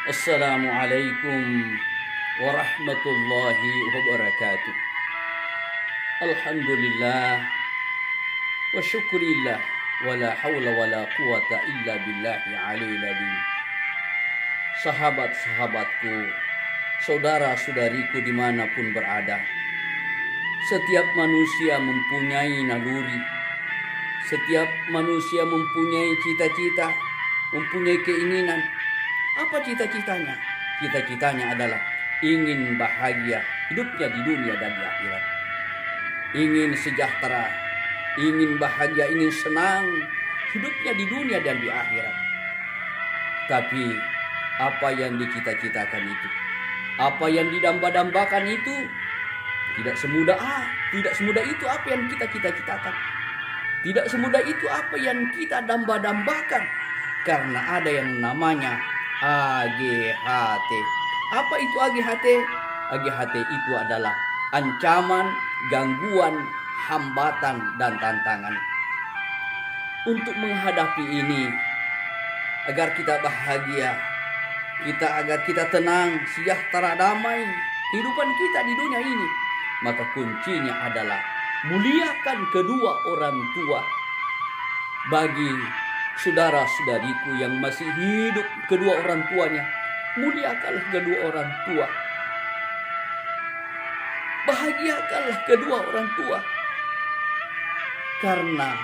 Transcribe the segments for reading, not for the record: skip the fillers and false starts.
Assalamualaikum warahmatullahi wabarakatuh. Alhamdulillah wa syukurillah wa la hawla wa la quwata illa billahi aliyil azim. Sahabat-sahabatku, saudara-saudariku dimanapun berada, setiap manusia mempunyai naluri, setiap manusia mempunyai cita-cita, mempunyai keinginan. Apa cita-citanya? Cita-citanya adalah ingin bahagia hidupnya di dunia dan di akhirat. Ingin sejahtera, ingin bahagia, ingin senang hidupnya di dunia dan di akhirat. Tapi apa yang dicita-citakan itu, apa yang didamba-dambakan itu tidak semudah itu apa yang kita cita-citakan. Tidak semudah itu apa yang kita damba-dambakan. Karena ada yang namanya AGHT. Apa itu AGHT? AGHT itu adalah ancaman, gangguan, hambatan, dan tantangan. Untuk menghadapi ini, agar kita bahagia, agar kita tenang, sejahtera, damai kehidupan kita di dunia ini, maka kuncinya adalah muliakan kedua orang tua. Bagi saudara-saudariku yang masih hidup kedua orang tuanya, muliakanlah kedua orang tua. Bahagiakanlah kedua orang tua. Karena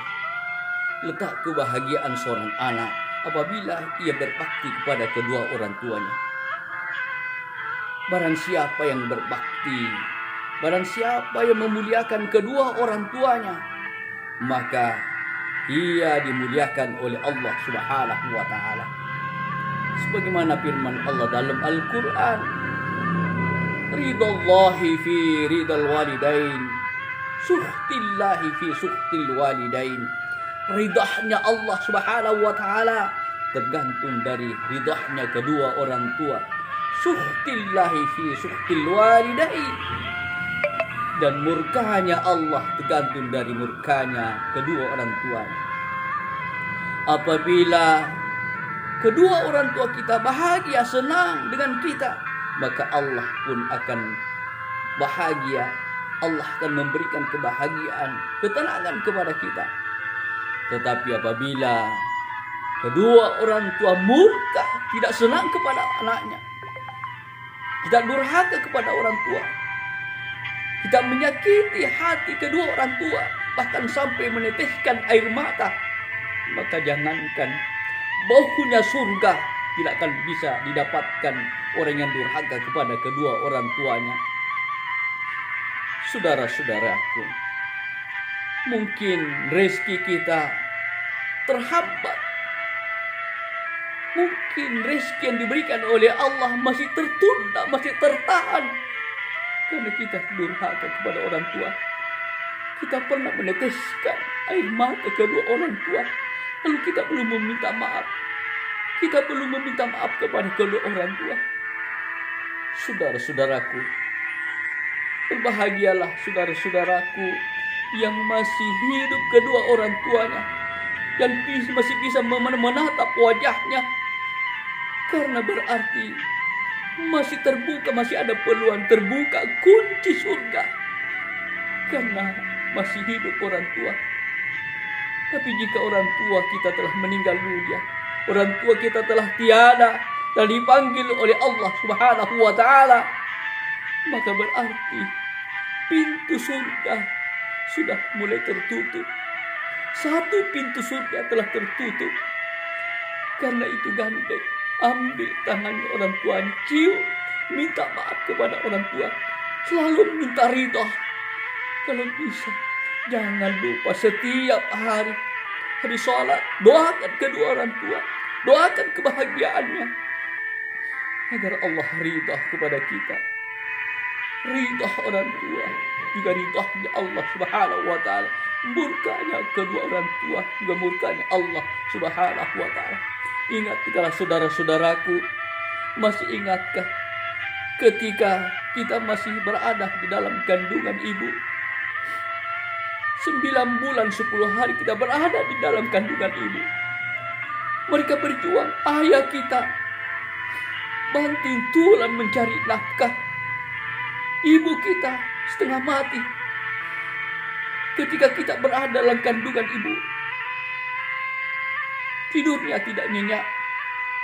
letak kebahagiaan seorang anak apabila ia berbakti kepada kedua orang tuanya. Barang siapa yang berbakti, barang siapa yang memuliakan kedua orang tuanya, maka ia dimuliakan oleh Allah Subhanahu wa ta'ala. Sebagaimana firman Allah dalam Al-Quran, ridallahi fi ridal walidain, sukhtillahi fi sukhtil walidain. Ridahnya Allah Subhanahu wa ta'ala tergantung dari ridahnya kedua orang tua. Sukhtillahi fi sukhtil walidain. Dan murkanya Allah tergantung dari murkanya kedua orang tua. Apabila kedua orang tua kita bahagia, senang dengan kita, maka Allah pun akan bahagia. Allah akan memberikan kebahagiaan, ketenangan kepada kita. Tetapi apabila kedua orang tua murka, tidak senang kepada anaknya, tidak durhaka kepada orang tua, kita menyakiti hati kedua orang tua, bahkan sampai meneteskan air mata, maka jangankan baunya surga tidak akan bisa didapatkan orang yang durhaka kepada kedua orang tuanya. Saudara-saudaraku, mungkin rezeki kita terhambat, mungkin rezeki yang diberikan oleh Allah masih tertunda, masih tertahan, karena kita durhaka kepada orang tua. Kita pernah meneteskan air mata kedua orang tua, lalu kita belum meminta maaf. Kita belum meminta maaf kepada kedua orang tua. Saudara-saudaraku, berbahagialah saudara-saudaraku yang masih hidup kedua orang tuanya, yang masih bisa menatap wajahnya, karena berarti masih terbuka, masih ada peluang terbuka kunci surga, karena masih hidup orang tua. Tapi jika orang tua kita telah meninggal dunia, orang tua kita telah tiada dan dipanggil oleh Allah Subhanahu wa ta'ala, maka berarti pintu surga sudah mulai tertutup. Satu pintu surga telah tertutup. Karena itu gandeng, ambil tangannya orang tua, cium, minta maaf kepada orang tua, selalu minta ridha. Kalau bisa, jangan lupa setiap hari habis sholat doakan kedua orang tua, doakan kebahagiaannya, agar Allah ridha kepada kita. Ridha orang tua juga ridhanya Allah Subhanahu wa ta'ala. Murkanya kedua orang tua juga murkanya Allah Subhanahu wa ta'ala. Ingatlah saudara-saudaraku, masih ingatkah ketika kita masih berada di dalam kandungan ibu? 9 bulan 10 hari kita berada di dalam kandungan ibu. Mereka berjuang, ayah kita banting tulang mencari nafkah. Ibu kita setengah mati ketika kita berada dalam kandungan ibu. Tidurnya tidak nyenyak,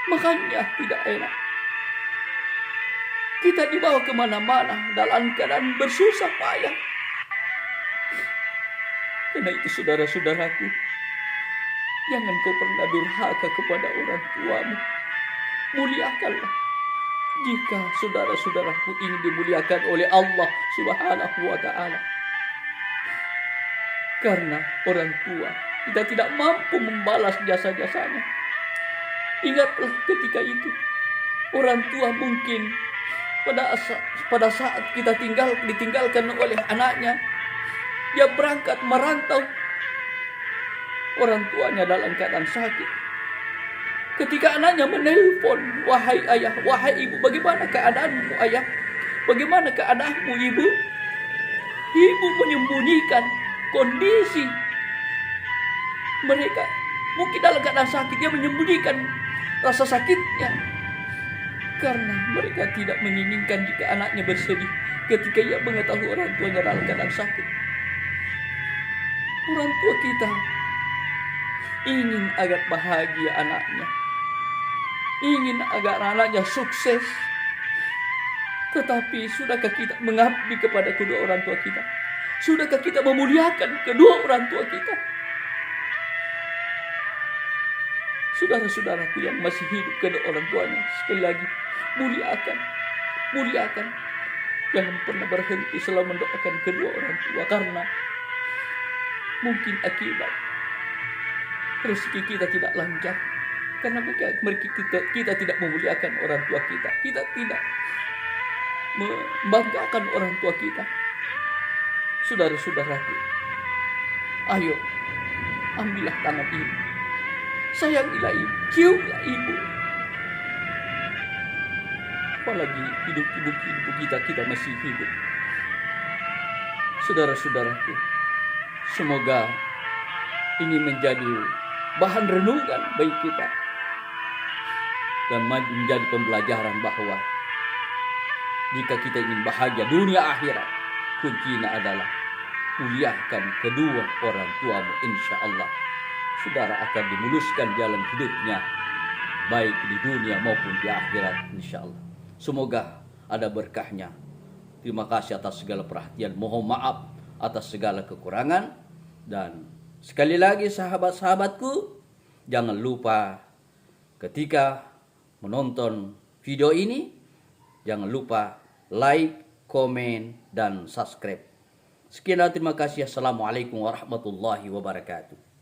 makannya tidak enak. Kita dibawa kemana-mana dalam keadaan bersusah payah. Karena itu saudara-saudaraku, jangan kau pernah durhaka kepada orang tuamu. Muliakanlah. Jika saudara-saudaraku ingin dimuliakan oleh Allah Subhanahu wa ta'ala. Karena orang tua kita tidak mampu membalas jasa-jasanya. Ingatlah ketika itu, orang tua mungkin pada saat kita ditinggalkan oleh anaknya, dia berangkat merantau, orang tuanya dalam keadaan sakit. Ketika anaknya menelpon, wahai ayah, wahai ibu, bagaimana keadaanmu ayah? Bagaimana keadaanmu ibu? Ibu menyembunyikan kondisi mereka. Mungkin dalam keadaan sakit, dia menyembunyikan rasa sakitnya. Karena mereka tidak menginginkan jika anaknya bersedih ketika ia mengetahui orang tuanya dalam keadaan sakit. Orang tua kita ingin agar bahagia anaknya, ingin agar anaknya sukses. Tetapi sudahkah kita mengabdi kepada kedua orang tua kita? Sudahkah kita memuliakan kedua orang tua kita? Saudara-saudaraku yang masih hidup kedua orang tuanya, sekali lagi, muliakan. Jangan pernah berhenti selalu mendoakan kedua orang tua, karena mungkin akibat rezeki kita tidak lancar, karena kita tidak memuliakan orang tua kita. Kita tidak membanggakan orang tua kita. Saudara-saudaraku, ayo ambillah tangan ibu, sayangilah ibu, ciumlah ibu. Apalagi hidup kita masih hidup. Saudara-saudaraku, semoga ini menjadi bahan renungan bagi kita dan menjadi pembelajaran bahwa jika kita ingin bahagia dunia akhirat, kuncinya adalah muliakan kedua orang tuamu. Insya Allah saudara akan dimuluskan jalan hidupnya, baik di dunia maupun di akhirat, insya Allah. Semoga ada berkahnya. Terima kasih atas segala perhatian. Mohon maaf atas segala kekurangan. Dan sekali lagi sahabat-sahabatku, jangan lupa ketika menonton video ini, jangan lupa like, komen, dan subscribe. Sekian dan terima kasih. Assalamualaikum warahmatullahi wabarakatuh.